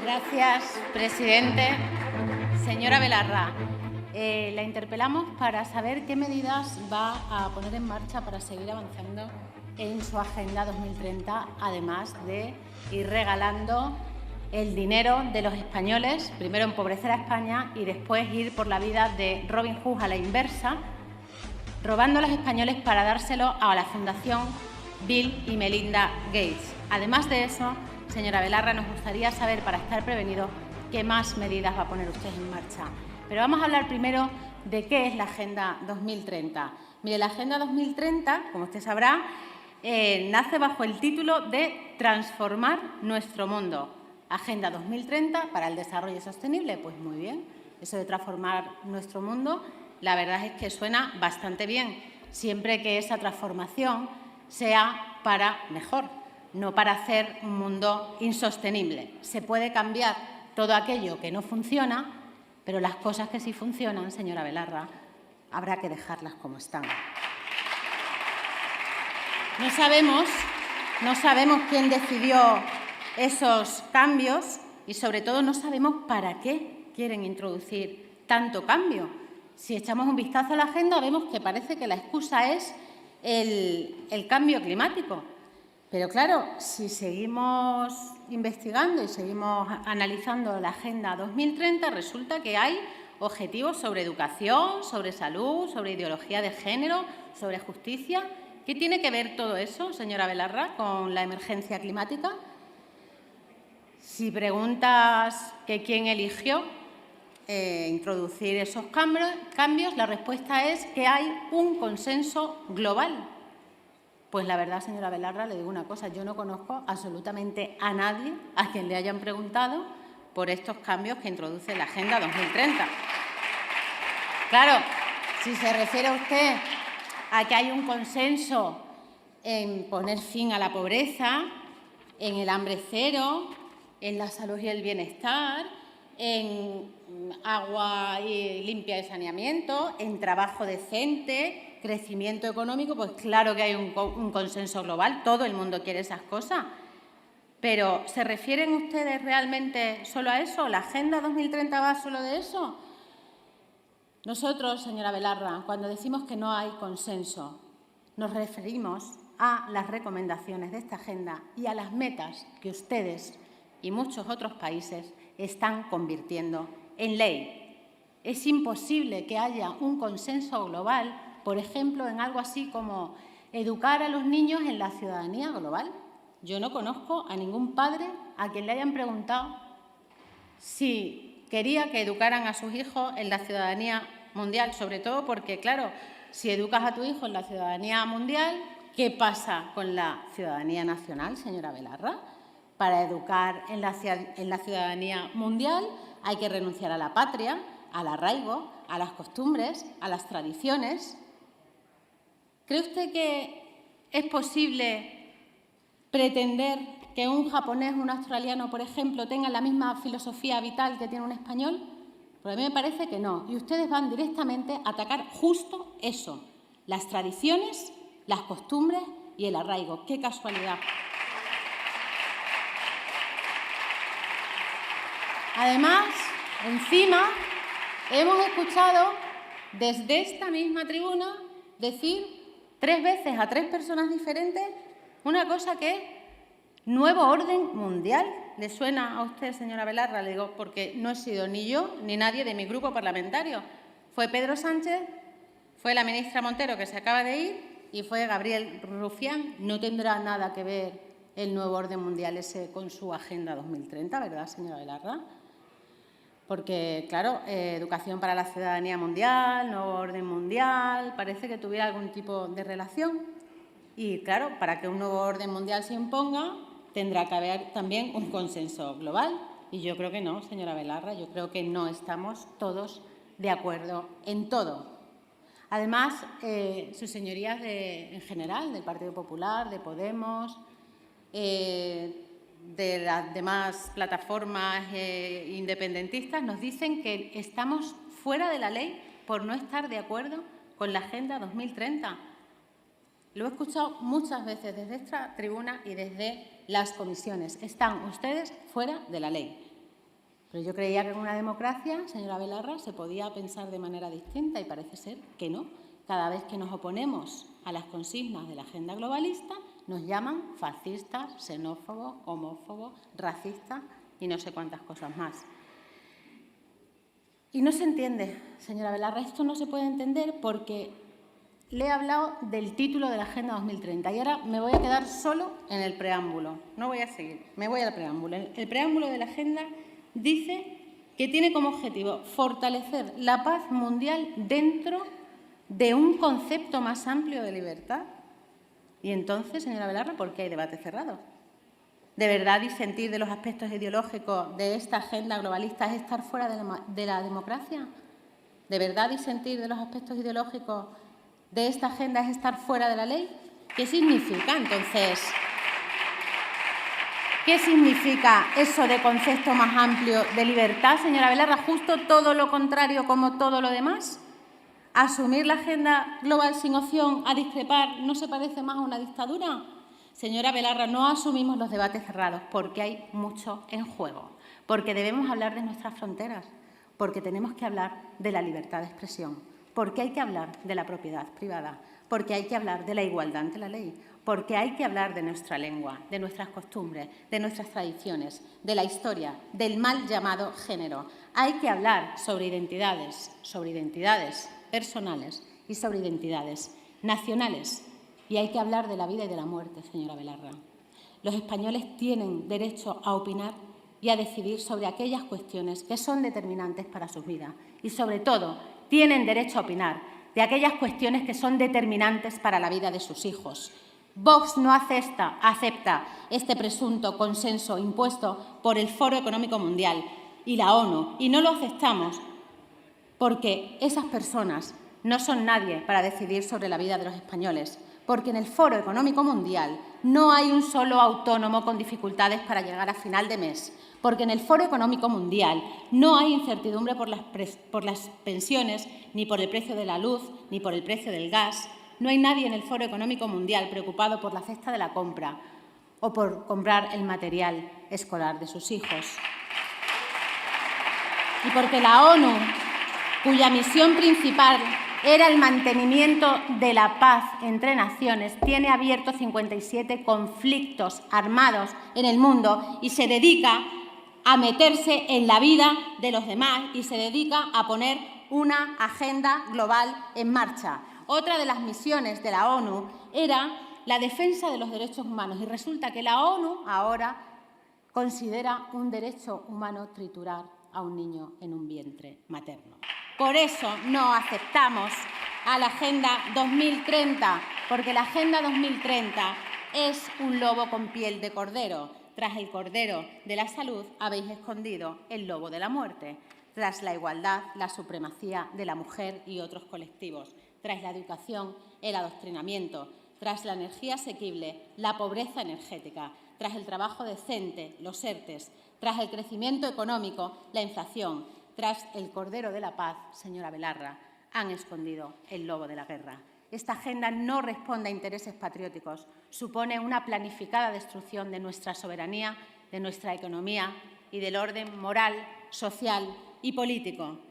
Gracias, presidente. Señora Belarra, la interpelamos para saber qué medidas va a poner en marcha para seguir avanzando en su Agenda 2030, además de ir regalando el dinero de los españoles, primero empobrecer a España y después ir por la vida de Robin Hood a la inversa, robando a los españoles para dárselo a la Fundación Bill y Melinda Gates. Además de eso, señora Belarra, nos gustaría saber, para estar prevenidos, qué más medidas va a poner usted en marcha. Pero vamos a hablar primero de qué es la Agenda 2030. Mire, la Agenda 2030, como usted sabrá, nace bajo el título de Transformar nuestro mundo. Agenda 2030 para el desarrollo sostenible. Pues muy bien, eso de transformar nuestro mundo, la verdad es que suena bastante bien, siempre que esa transformación sea para mejor, no para hacer un mundo insostenible. Se puede cambiar todo aquello que no funciona, pero las cosas que sí funcionan, señora Belarra, habrá que dejarlas como están. No sabemos quién decidió esos cambios y, sobre todo, no sabemos para qué quieren introducir tanto cambio. Si echamos un vistazo a la agenda, vemos que parece que la excusa es el cambio climático. Pero, claro, si seguimos investigando y seguimos analizando la Agenda 2030, resulta que hay objetivos sobre educación, sobre salud, sobre ideología de género, sobre justicia. ¿Qué tiene que ver todo eso, señora Belarra, con la emergencia climática? Si preguntas que quién eligió introducir esos cambios, la respuesta es que hay un consenso global. Pues la verdad, señora Belarra, le digo una cosa, yo no conozco absolutamente a nadie a quien le hayan preguntado por estos cambios que introduce la Agenda 2030. Claro, si se refiere usted a que hay un consenso en poner fin a la pobreza, en el hambre cero, en la salud y el bienestar, en agua limpia y saneamiento, en trabajo decente, crecimiento económico, pues claro que hay un consenso global, todo el mundo quiere esas cosas. Pero, ¿se refieren ustedes realmente solo a eso? ¿La Agenda 2030 va solo de eso? Nosotros, señora Belarra, cuando decimos que no hay consenso, nos referimos a las recomendaciones de esta agenda y a las metas que ustedes y muchos otros países están convirtiendo en ley. Es imposible que haya un consenso global, por ejemplo, en algo así como educar a los niños en la ciudadanía global. Yo no conozco a ningún padre a quien le hayan preguntado si quería que educaran a sus hijos en la ciudadanía mundial, sobre todo porque, claro, si educas a tu hijo en la ciudadanía mundial, ¿qué pasa con la ciudadanía nacional, señora Belarra? Para educar en la ciudadanía mundial hay que renunciar a la patria, al arraigo, a las costumbres, a las tradiciones. ¿Cree usted que es posible pretender que un japonés o un australiano, por ejemplo, tengan la misma filosofía vital que tiene un español? Pues a mí me parece que no. Y ustedes van directamente a atacar justo eso, las tradiciones, las costumbres y el arraigo. ¡Qué casualidad! Además, encima, hemos escuchado desde esta misma tribuna decir 3 veces a 3 personas diferentes una cosa que es nuevo orden mundial. ¿Le suena a usted, señora Belarra? Le digo, porque no he sido ni yo ni nadie de mi grupo parlamentario. Fue Pedro Sánchez, fue la ministra Montero, que se acaba de ir, y fue Gabriel Rufián. No tendrá nada que ver el nuevo orden mundial ese con su Agenda 2030, ¿verdad, señora Belarra? Porque, claro, educación para la ciudadanía mundial, nuevo orden mundial, parece que tuviera algún tipo de relación. Y, claro, para que un nuevo orden mundial se imponga, tendrá que haber también un consenso global. Y yo creo que no, señora Belarra, yo creo que no estamos todos de acuerdo en todo. Además, sus señorías en general, del Partido Popular, de Podemos, de las demás plataformas independentistas, nos dicen que estamos fuera de la ley por no estar de acuerdo con la Agenda 2030. Lo he escuchado muchas veces desde esta tribuna y desde las comisiones. Están ustedes fuera de la ley. Pero yo creía que en una democracia, señora Belarra, se podía pensar de manera distinta y parece ser que no. Cada vez que nos oponemos a las consignas de la agenda globalista, nos llaman fascistas, xenófobos, homófobos, racistas y no sé cuántas cosas más. Y no se entiende, señora Belarra, esto no se puede entender porque le he hablado del título de la Agenda 2030 y ahora me voy a quedar solo en el preámbulo. No voy a seguir, me voy al preámbulo. El preámbulo de la Agenda dice que tiene como objetivo fortalecer la paz mundial dentro de un concepto más amplio de libertad. Y entonces, señora Belarra, ¿por qué hay debate cerrado? ¿De verdad disentir de los aspectos ideológicos de esta agenda globalista es estar fuera de la democracia? ¿De verdad disentir de los aspectos ideológicos de esta agenda es estar fuera de la ley? ¿Qué significa entonces? ¿Qué significa eso de concepto más amplio de libertad, señora Belarra? ¿Justo todo lo contrario como todo lo demás? ¿Asumir la agenda global sin opción a discrepar no se parece más a una dictadura? Señora Belarra, no asumimos los debates cerrados porque hay mucho en juego, porque debemos hablar de nuestras fronteras, porque tenemos que hablar de la libertad de expresión, porque hay que hablar de la propiedad privada, porque hay que hablar de la igualdad ante la ley, porque hay que hablar de nuestra lengua, de nuestras costumbres, de nuestras tradiciones, de la historia, del mal llamado género. Hay que hablar sobre identidades personales y sobre identidades nacionales. Y hay que hablar de la vida y de la muerte, señora Belarra. Los españoles tienen derecho a opinar y a decidir sobre aquellas cuestiones que son determinantes para sus vidas. Y, sobre todo, tienen derecho a opinar de aquellas cuestiones que son determinantes para la vida de sus hijos. Vox no acepta este presunto consenso impuesto por el Foro Económico Mundial y la ONU, y no lo aceptamos porque esas personas no son nadie para decidir sobre la vida de los españoles, porque en el Foro Económico Mundial no hay un solo autónomo con dificultades para llegar a final de mes, porque en el Foro Económico Mundial no hay incertidumbre por las pensiones, ni por el precio de la luz, ni por el precio del gas. No hay nadie en el Foro Económico Mundial preocupado por la cesta de la compra o por comprar el material escolar de sus hijos. Y porque la ONU, cuya misión principal era el mantenimiento de la paz entre naciones, tiene abiertos 57 conflictos armados en el mundo y se dedica a meterse en la vida de los demás y se dedica a poner una agenda global en marcha. Otra de las misiones de la ONU era la defensa de los derechos humanos y resulta que la ONU ahora considera un derecho humano triturar a un niño en un vientre materno. Por eso no aceptamos a la Agenda 2030, porque la Agenda 2030 es un lobo con piel de cordero. Tras el cordero de la salud habéis escondido el lobo de la muerte. Tras la igualdad, la supremacía de la mujer y otros colectivos. Tras la educación, el adoctrinamiento. Tras la energía asequible, la pobreza energética. Tras el trabajo decente, los ERTEs. Tras el crecimiento económico, la inflación. Tras el cordero de la paz, señora Belarra, han escondido el lobo de la guerra. Esta agenda no responde a intereses patrióticos, supone una planificada destrucción de nuestra soberanía, de nuestra economía y del orden moral, social y político.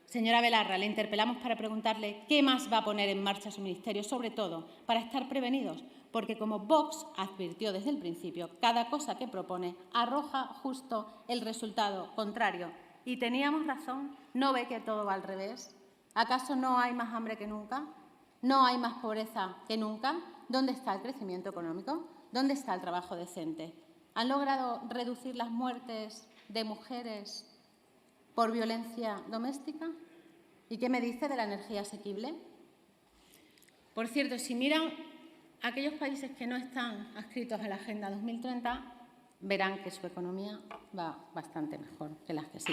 Señora Belarra, le interpelamos para preguntarle qué más va a poner en marcha su ministerio, sobre todo para estar prevenidos, porque como Vox advirtió desde el principio, cada cosa que propone arroja justo el resultado contrario. Y teníamos razón, ¿no ve que todo va al revés? ¿Acaso no hay más hambre que nunca? ¿No hay más pobreza que nunca? ¿Dónde está el crecimiento económico? ¿Dónde está el trabajo decente? ¿Han logrado reducir las muertes de mujeres por violencia doméstica? ¿Y qué me dice de la energía asequible? Por cierto, si miran aquellos países que no están adscritos a la Agenda 2030, verán que su economía va bastante mejor que las que sí.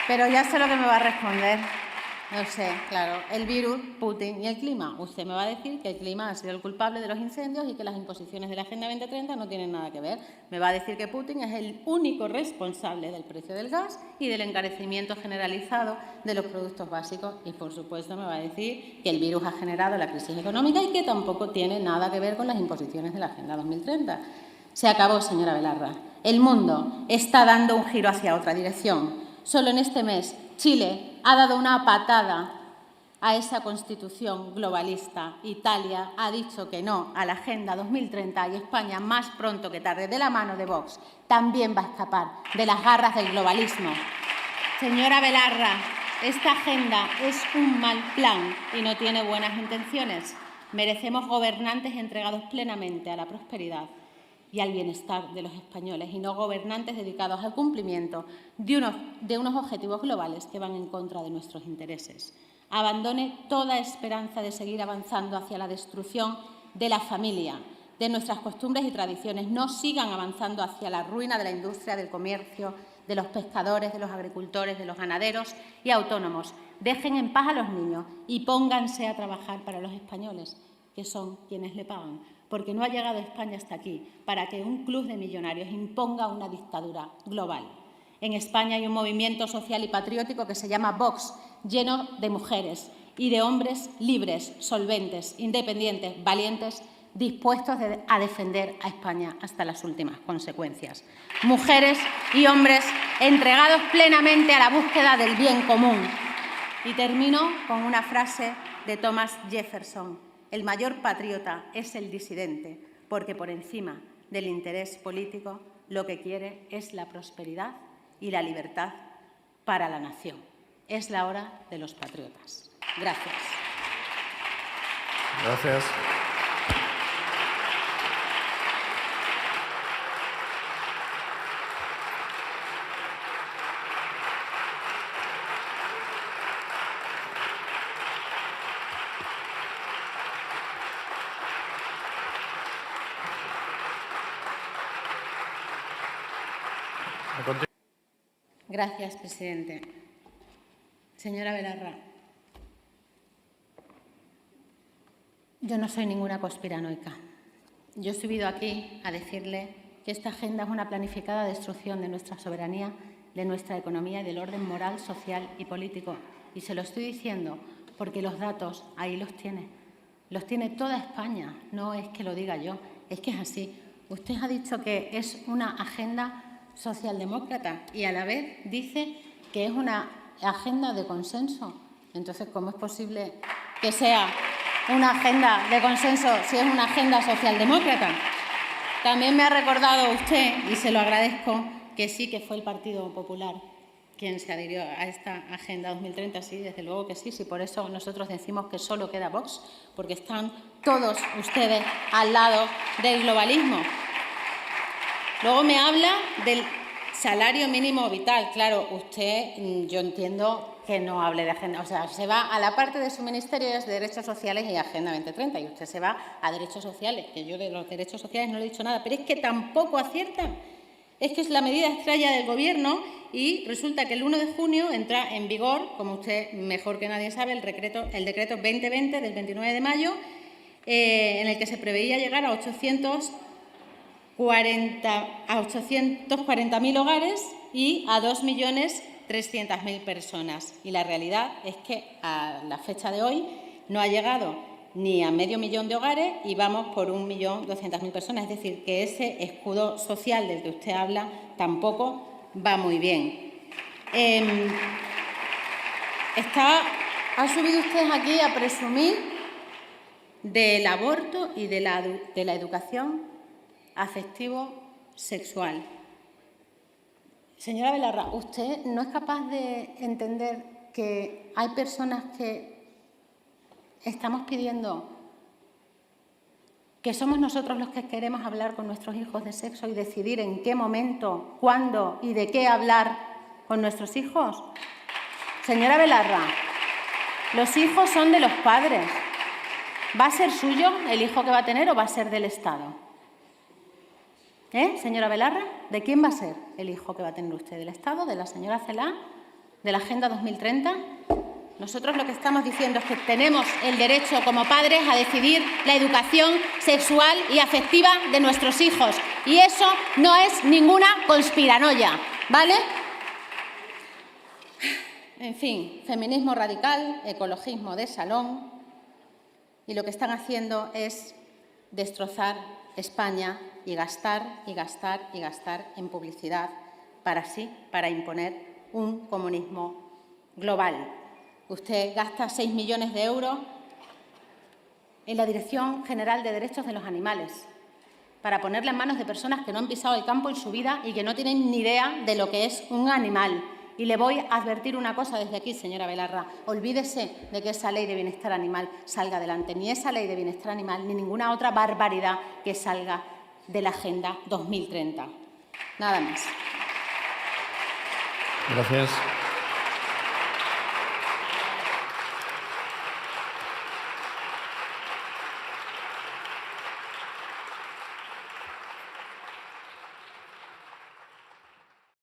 Pero ya sé lo que me va a responder. No sé, claro, el virus, Putin y el clima. Usted me va a decir que el clima ha sido el culpable de los incendios y que las imposiciones de la Agenda 2030 no tienen nada que ver. Me va a decir que Putin es el único responsable del precio del gas y del encarecimiento generalizado de los productos básicos. Y, por supuesto, me va a decir que el virus ha generado la crisis económica y que tampoco tiene nada que ver con las imposiciones de la Agenda 2030. Se acabó, señora Belarra. El mundo está dando un giro hacia otra dirección. Solo en este mes, Chile ha dado una patada a esa constitución globalista. Italia ha dicho que no a la Agenda 2030 y España, más pronto que tarde, de la mano de Vox, también va a escapar de las garras del globalismo. Señora Belarra, esta agenda es un mal plan y no tiene buenas intenciones. Merecemos gobernantes entregados plenamente a la prosperidad y al bienestar de los españoles y no gobernantes dedicados al cumplimiento de unos objetivos globales que van en contra de nuestros intereses. Abandone toda esperanza de seguir avanzando hacia la destrucción de la familia, de nuestras costumbres y tradiciones. No sigan avanzando hacia la ruina de la industria, del comercio, de los pescadores, de los agricultores, de los ganaderos y autónomos. Dejen en paz a los niños y pónganse a trabajar para los españoles, que son quienes le pagan, porque no ha llegado España hasta aquí para que un club de millonarios imponga una dictadura global. En España hay un movimiento social y patriótico que se llama Vox, lleno de mujeres y de hombres libres, solventes, independientes, valientes, dispuestos a defender a España hasta las últimas consecuencias. Mujeres y hombres entregados plenamente a la búsqueda del bien común. Y termino con una frase de Thomas Jefferson: el mayor patriota es el disidente, porque por encima del interés político lo que quiere es la prosperidad y la libertad para la nación. Es la hora de los patriotas. Gracias. Gracias. Gracias, presidente. Señora Belarra, yo no soy ninguna conspiranoica. Yo he subido aquí a decirle que esta agenda es una planificada destrucción de nuestra soberanía, de nuestra economía y del orden moral, social y político. Y se lo estoy diciendo porque los datos ahí los tiene. Los tiene toda España. No es que lo diga yo, es que es así. Usted ha dicho que es una agenda socialdemócrata y a la vez dice que es una agenda de consenso. Entonces, ¿cómo es posible que sea una agenda de consenso si es una agenda socialdemócrata? También me ha recordado usted, y se lo agradezco, que sí que fue el Partido Popular quien se adhirió a esta Agenda 2030. Sí, desde luego que sí, sí, por eso nosotros decimos que solo queda Vox, porque están todos ustedes al lado del globalismo. Luego me habla del salario mínimo vital. Claro, usted, yo entiendo que no hable de agenda, o sea, se va a la parte de su ministerio de Derechos Sociales y Agenda 2030, y usted se va a Derechos Sociales, que yo de los derechos sociales no le he dicho nada, pero es que tampoco aciertan. Es que es la medida estrella del Gobierno y resulta que el 1 de junio entra en vigor, como usted mejor que nadie sabe, el decreto 2020 del 29 de mayo, en el que se preveía llegar a 840.000 hogares y a 2.300.000 personas. Y la realidad es que a la fecha de hoy no ha llegado ni a medio millón de hogares y vamos por 1.200.000 personas. Es decir, que ese escudo social del que usted habla tampoco va muy bien. Ha subido usted aquí a presumir del aborto y de la educación afectivo-sexual. Señora Belarra, ¿usted no es capaz de entender que hay personas que estamos pidiendo que somos nosotros los que queremos hablar con nuestros hijos de sexo y decidir en qué momento, cuándo y de qué hablar con nuestros hijos? Señora Belarra, los hijos son de los padres. ¿Va a ser suyo el hijo que va a tener o va a ser del Estado? Señora Belarra, ¿de quién va a ser el hijo que va a tener usted? ¿Del Estado? ¿De la señora Celaá? ¿De la Agenda 2030? Nosotros lo que estamos diciendo es que tenemos el derecho como padres a decidir la educación sexual y afectiva de nuestros hijos. Y eso no es ninguna conspiranoia, ¿vale? En fin, feminismo radical, ecologismo de salón, y lo que están haciendo es destrozar España y gastar y gastar y gastar en publicidad para imponer un comunismo global. Usted gasta 6 millones de euros en la Dirección General de Derechos de los Animales para ponerla en manos de personas que no han pisado el campo en su vida y que no tienen ni idea de lo que es un animal. Y le voy a advertir una cosa desde aquí, señora Belarra. Olvídese de que esa ley de bienestar animal salga adelante. Ni esa ley de bienestar animal ni ninguna otra barbaridad que salga de la Agenda 2030. Nada más. Gracias.